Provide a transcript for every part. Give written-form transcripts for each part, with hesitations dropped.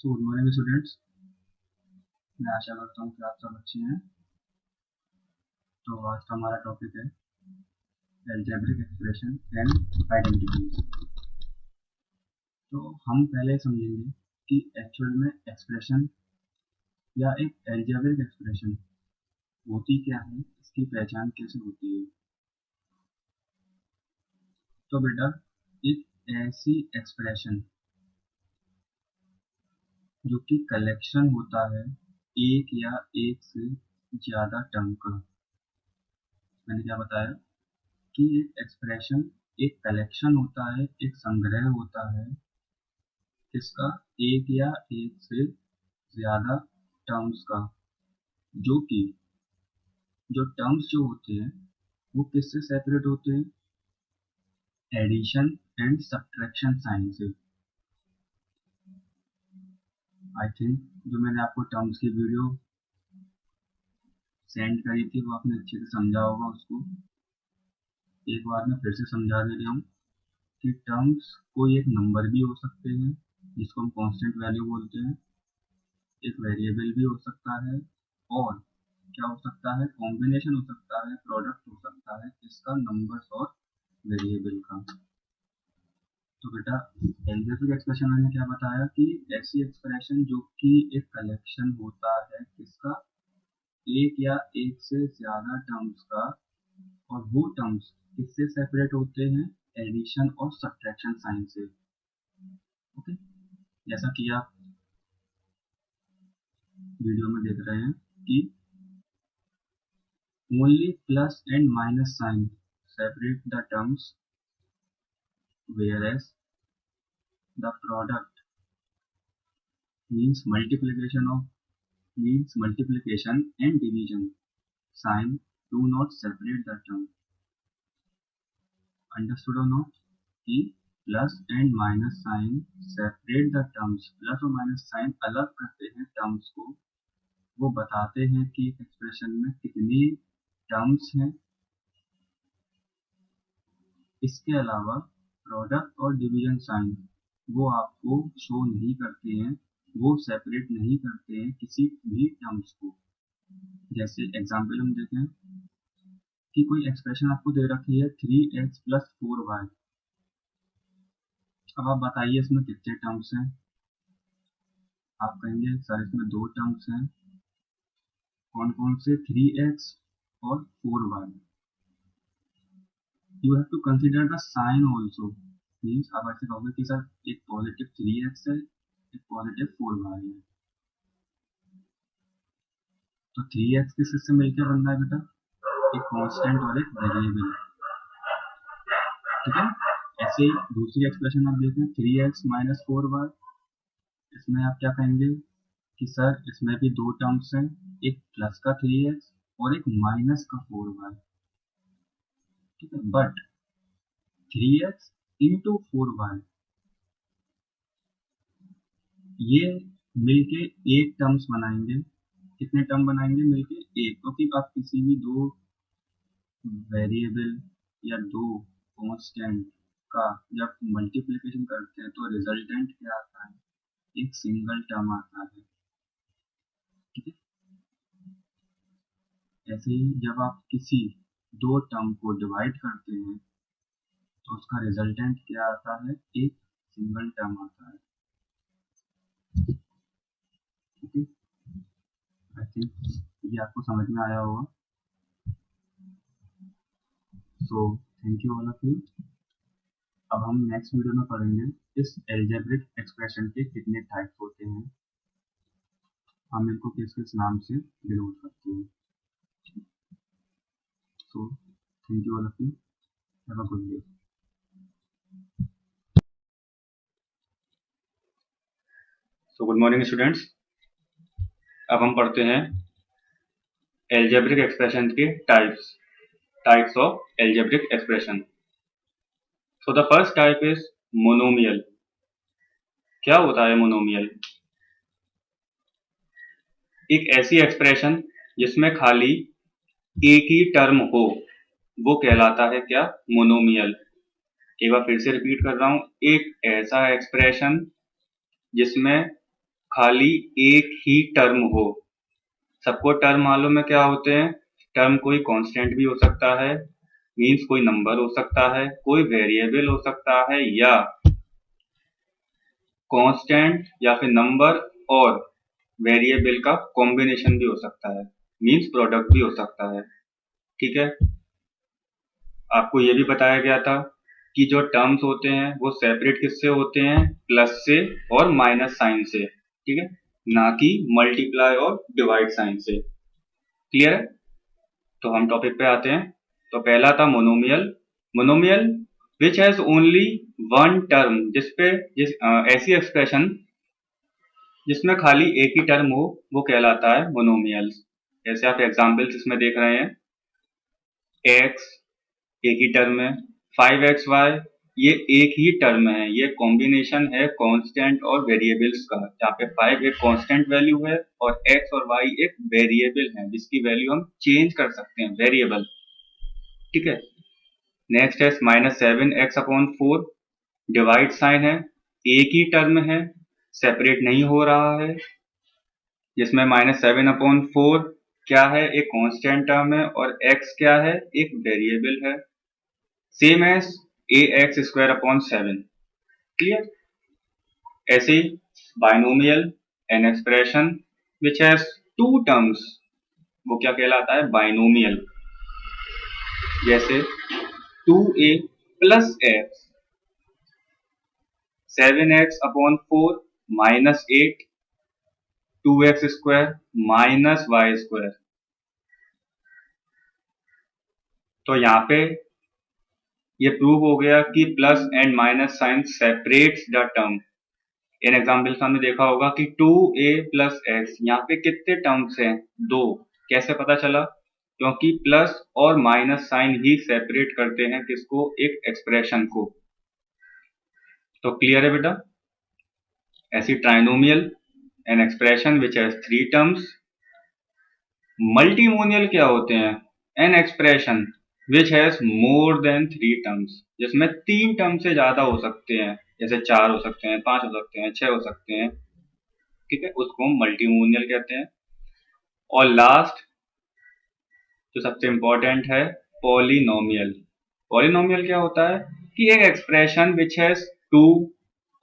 So good morning students, मैं आशा करता हूँ कि आप सब अच्छे हैं। तो आज का हमारा टॉपिक है अलजेब्रिक एक्सप्रेशन एंड आइडेंटिटीज। तो हम पहले समझेंगे कि एक्चुअल में एक्सप्रेशन या एक अलजेब्रिक एक्सप्रेशन होती क्या है, इसकी पहचान कैसे होती है। तो बेटा, एक ऐसी एक्सप्रेशन जो कि कलेक्शन होता है एक या एक से ज्यादा टर्म का। मैंने क्या बताया कि एक एक्सप्रेशन एक कलेक्शन होता है, एक संग्रह होता है इसका एक या एक से ज्यादा टर्म्स का, जो कि जो टर्म्स जो होते हैं वो किससे सेपरेट होते हैं, एडिशन एंड सब्ट्रैक्शन साइन से। आई थिंक जो मैंने आपको टर्म्स की वीडियो सेंड करी थी वो आपने अच्छे से समझा होगा। उसको एक बार मैं फिर से समझा दे रहा हूँ कि टर्म्स कोई एक नंबर भी हो सकते हैं जिसको हम कांस्टेंट वैल्यू बोलते हैं, एक वेरिएबल भी हो सकता है, और क्या हो सकता है, कॉम्बिनेशन हो सकता है, प्रोडक्ट हो सकता है इसका नंबर्स और वेरिएबल का। तो बेटा, अलजेब्रिक एक्सप्रेशन मैंने क्या बताया कि ऐसी एक्सप्रेशन जो कि एक कलेक्शन होता है किसका, एक या एक से ज्यादा टर्म्स का, और वो टर्म्स किससे सेपरेट होते हैं, एडिशन और सब्ट्रैक्शन साइन से। ओके, जैसा कि आप वीडियो में देख रहे हैं कि only plus and minus sign separate the terms, whereas the product means multiplication and division sign do not separate the term. Understood or not? कि plus and minus sign separate the terms, plus और minus sign अलग करते हैं terms को, वो बताते हैं कि एक एक्सप्रेशन में कितनी टर्म्स हैं। इसके अलावा प्रोडक्ट और डिवीजन साइन वो आपको शो नहीं करते हैं, वो सेपरेट नहीं करते हैं किसी भी टर्म्स को। जैसे एग्जांपल हम देखें कि कोई एक्सप्रेशन आपको दे रखी है 3x प्लस 4y। अब आप बताइए इसमें कितने टर्म्स हैं। आप कहेंगे सर इसमें दो टर्म्स हैं। कौन कौन से, 3x और 4y। You have to consider the sign also. Means आप ऐसे कहोगे कि सर एक पॉजिटिव 3x है, एक पॉजिटिव 4y है। तो 3x किससे मिलकर बन रहा है बेटा, एक कांस्टेंट और एक वेरिएबल। ठीक है। ऐसे ही दूसरी एक्सप्रेशन आप देखें 3x माइनस 4y। इसमें आप क्या कहेंगे कि सर इसमें भी दो टर्म्स हैं, एक प्लस का 3x और एक माइनस का 4y। ठीक है, बट 3x इंटू 4y ये मिलके एक टर्म्स बनाएंगे। कितने टर्म बनाएंगे मिलके, एक। क्योंकि आप किसी भी दो वेरिएबल या दो कांस्टेंट का जब मल्टीप्लिकेशन करते हैं तो रिजल्टेंट क्या आता है, एक सिंगल टर्म आता है। ठीक है। ऐसे ही जब आप किसी दो टर्म को डिवाइड करते हैं तो उसका रिजल्टेंट क्या आता है, एक सिंगल टर्म आता है। ठीक है, आई थिंक ये आपको समझ में आया होगा। So thank you all of you. अब हम नेक्स्ट वीडियो में पढ़ेंगे इस अलजेब्रिक एक्सप्रेशन के कितने टाइप्स होते हैं, हम इनको किस किस नाम से डिनोट करते हैं। So thank you all of you, have a good day. So good morning students, अब हम पढ़ते हैं अलजेब्रिक एक्सप्रेशन के types of algebraic expression. So the first type is monomial. क्या होता है मोनोमियल? एक ऐसी एक्सप्रेशन जिसमें खाली एक ही टर्म हो, वो कहलाता है क्या, मोनोमियल। एक बार फिर से रिपीट कर रहा हूं, एक ऐसा एक्सप्रेशन जिसमें खाली एक ही टर्म हो। सबको टर्म मालूम है क्या होते हैं? टर्म कोई कांस्टेंट भी हो सकता है, मीन्स कोई नंबर हो सकता है, कोई वेरिएबल हो सकता है, या कांस्टेंट या फिर नंबर और वेरिएबल का कॉम्बिनेशन भी हो सकता है, मीन्स प्रोडक्ट भी हो सकता है। ठीक है, आपको ये भी बताया गया था कि जो टर्म्स होते हैं वो सेपरेट किससे होते हैं? प्लस से और माइनस साइन से। ठीक है, ना कि मल्टीप्लाई और डिवाइड साइन से। क्लियर है? तो हम टॉपिक पे आते हैं। तो पहला था monomial. Monomial which has only one term, ऐसी एक्सप्रेशन जिसमें खाली एक ही टर्म हो वो कहलाता है मोनोमियल। जैसे आप एग्जाम्पल्स इसमें देख रहे हैं, एक्स एक ही टर्म है, 5xy ये एक ही टर्म है, ये कॉम्बिनेशन है कांस्टेंट और वेरिएबल्स का, जहाँ पे 5 एक कांस्टेंट वैल्यू है और x और y एक वेरिएबल है जिसकी वैल्यू हम चेंज कर सकते हैं, वेरिएबल। ठीक है, नेक्स्ट है -7x/4, डिवाइड साइन है, एक ही टर्म है, सेपरेट नहीं हो रहा है, जिसमें -7/4 क्या है? एक कांस्टेंट टर्म है और x क्या है? एक वेरिएबल है। Same as ax² 7। क्लियर? ऐसे binomial, an expression which has two terms, वो क्या कहलाता है? बाइनोमियल। जैसे 2a plus x, 7x/4 -8, 2x² -y²। तो यहाँ पे ये प्रूव हो गया कि plus and minus sign separates the term. In examples हमने देखा होगा कि 2a प्लस x, यहाँ पे कितने टर्म्स हैं? 2। कैसे पता चला? क्योंकि प्लस और माइनस साइन ही सेपरेट करते हैं किसको? एक एक्सप्रेशन को। तो क्लियर है बेटा? ऐसी trinomial, an expression which has 3 terms. Multinomial क्या होते हैं? An expression which has more than 3 terms, जिसमें 3 टर्म से ज्यादा हो सकते हैं, जैसे 4 हो सकते हैं, 5 हो सकते हैं, 6 हो सकते हैं। ठीक है, उसको हम मल्टीमोनियल कहते हैं। और लास्ट जो सबसे इंपॉर्टेंट है, पॉलिनोमियल। पॉलिनोमियल क्या होता है? कि एक एक्सप्रेशन विच हैज 2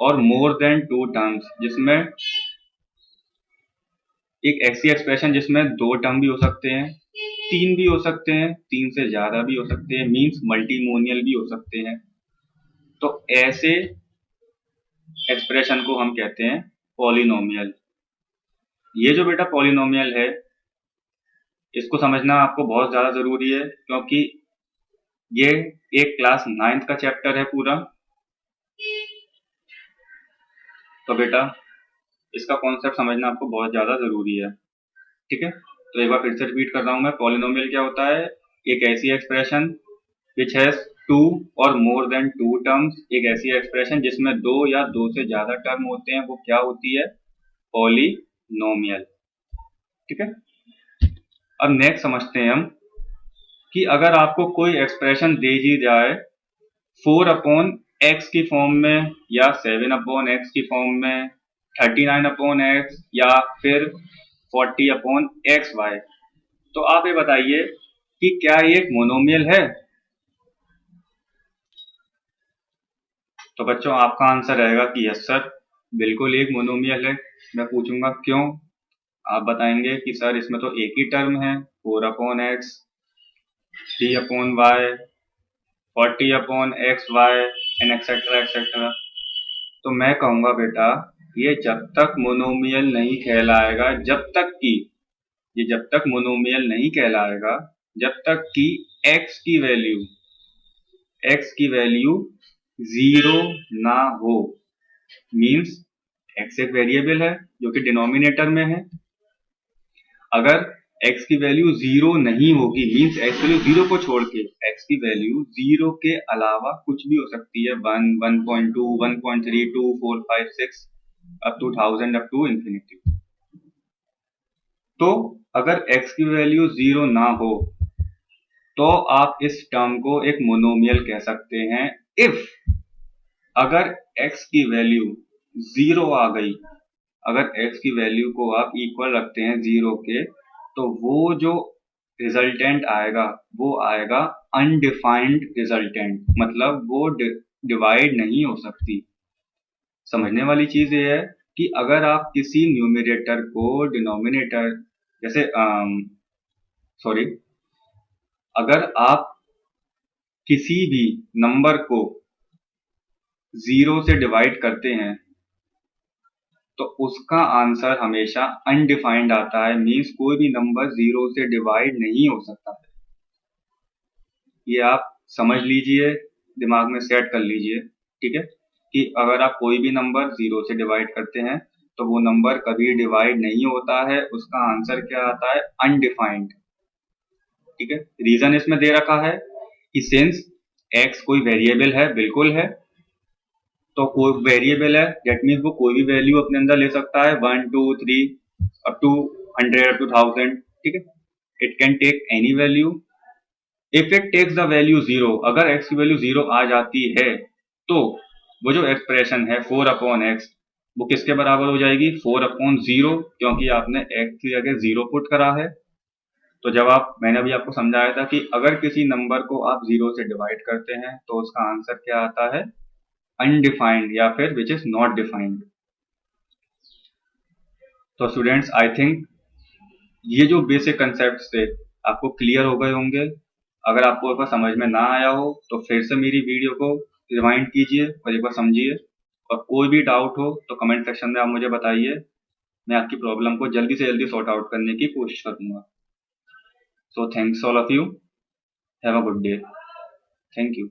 और मोर देन 2 टर्म्स, जिसमें एक ऐसी एक्सप्रेशन जिसमें 2 टर्म भी हो सकते हैं, 3 भी हो सकते हैं, 3 से ज्यादा भी हो सकते हैं, मीन्स मल्टीमोनियल भी हो सकते हैं। तो ऐसे एक्सप्रेशन को हम कहते हैं पॉलिनोमियल। ये जो बेटा पॉलिनोमियल है, इसको समझना आपको बहुत ज्यादा जरूरी है, क्योंकि ये एक क्लास 9th का चैप्टर है पूरा। तो बेटा इसका कॉन्सेप्ट समझना आपको बहुत ज्यादा जरूरी है। ठीक है, तो एक बार फिर से रिपीट कर रहा हूं मैं। पॉलिनोमियल क्या होता है? एक ऐसी एक्सप्रेशन विच हैज 2 और मोर देन 2 टर्म्स, एक ऐसी एक्सप्रेशन जिसमें 2 या 2 से ज्यादा टर्म होते हैं, वो क्या होती है? पॉलिनोमियल। ठीक है, अब नेक्स्ट समझते हैं हम कि अगर आपको कोई एक्सप्रेशन दे दी जाए 4/x की फॉर्म में, या 7/x की फॉर्म में, 39/x, या फिर 40/xy, तो आप ये बताइए कि क्या ये एक मोनोमियल है? तो बच्चों आपका आंसर रहेगा कि यस सर, बिल्कुल एक मोनोमियल है। मैं पूछूंगा क्यों? आप बताएंगे कि सर इसमें तो एक ही टर्म है, 4/x, 3/y, 40/xy and etcetera etcetera. तो मैं कहूंगा बेटा ये जब तक मोनोमियल नहीं कहलाएगा, ये जब तक मोनोमियल नहीं कहलाएगा, जब तक कि x की वैल्यू 0 ना हो। मीन्स x एक वेरिएबल है जो कि डिनोमिनेटर में है। अगर x की वैल्यू 0 नहीं होगी, मीन्स x वैल्यू 0 को छोड़ के x की वैल्यू 0 के अलावा कुछ भी हो सकती है, 1, 1.2, 1.3, 2, 4, 5, 6 up to 1000, up to infinity. तो अगर x की वैल्यू 0 ना हो तो आप इस टर्म को एक मोनोमियल कह सकते हैं। इफ अगर x की वैल्यू 0 आ गई अगर x की वैल्यू को आप इक्वल रखते हैं 0 के, तो वो जो रिजल्टेंट आएगा वो आएगा अनडिफाइंड रिजल्टेंट, मतलब वो डिवाइड नहीं हो सकती। समझने वाली चीज ये है कि अगर आप किसी न्यूमरेटर को डिनोमिनेटर, जैसे सॉरी, अगर आप किसी भी नंबर को 0 से डिवाइड करते हैं तो उसका आंसर हमेशा अनडिफाइंड आता है, मींस कोई भी नंबर 0 से डिवाइड नहीं हो सकता है। ये आप समझ लीजिए, दिमाग में सेट कर लीजिए, ठीक है, कि अगर आप कोई भी नंबर 0 से डिवाइड करते हैं तो वो नंबर कभी डिवाइड नहीं होता है, उसका आंसर क्या आता है, अनडिफाइंड। ठीक है, रीजन इसमें दे रखा है कि सिंस x कोई वेरिएबल है, बिल्कुल है, तो कोई वेरिएबल है दैट मीन्स वो कोई भी वैल्यू अपने अंदर ले सकता है, 1 2 3 अप टू 100 अप टू 1000, ठीक है, it can take any value. If it takes the value 0, अगर x की वैल्यू 0 आ जाती है तो वो जो एक्सप्रेशन है 4 अपॉन एक्स वो किसके बराबर हो जाएगी, 4 अपॉन 0, क्योंकि आपने x की जगह 0 पुट करा है। तो जब मैंने अभी आपको समझाया था कि अगर किसी नंबर को आप 0 से डिवाइड करते हैं तो उसका आंसर क्या आता है, अनडिफाइंड या फिर विच इज नॉट डिफाइंड। तो स्टूडेंट्स, आई थिंक ये जो बेसिक कंसेप्ट थे आपको क्लियर हो गए होंगे। अगर आपको एक बार समझ में ना आया हो तो फिर से मेरी वीडियो को रिवाइंड कीजिए और एक बार समझिए, और कोई भी डाउट हो तो कमेंट सेक्शन में आप मुझे बताइए, मैं आपकी प्रॉब्लम को जल्दी से जल्दी सॉर्ट आउट करने की कोशिश करूंगा। So thanks all of you, have a good day, thank you.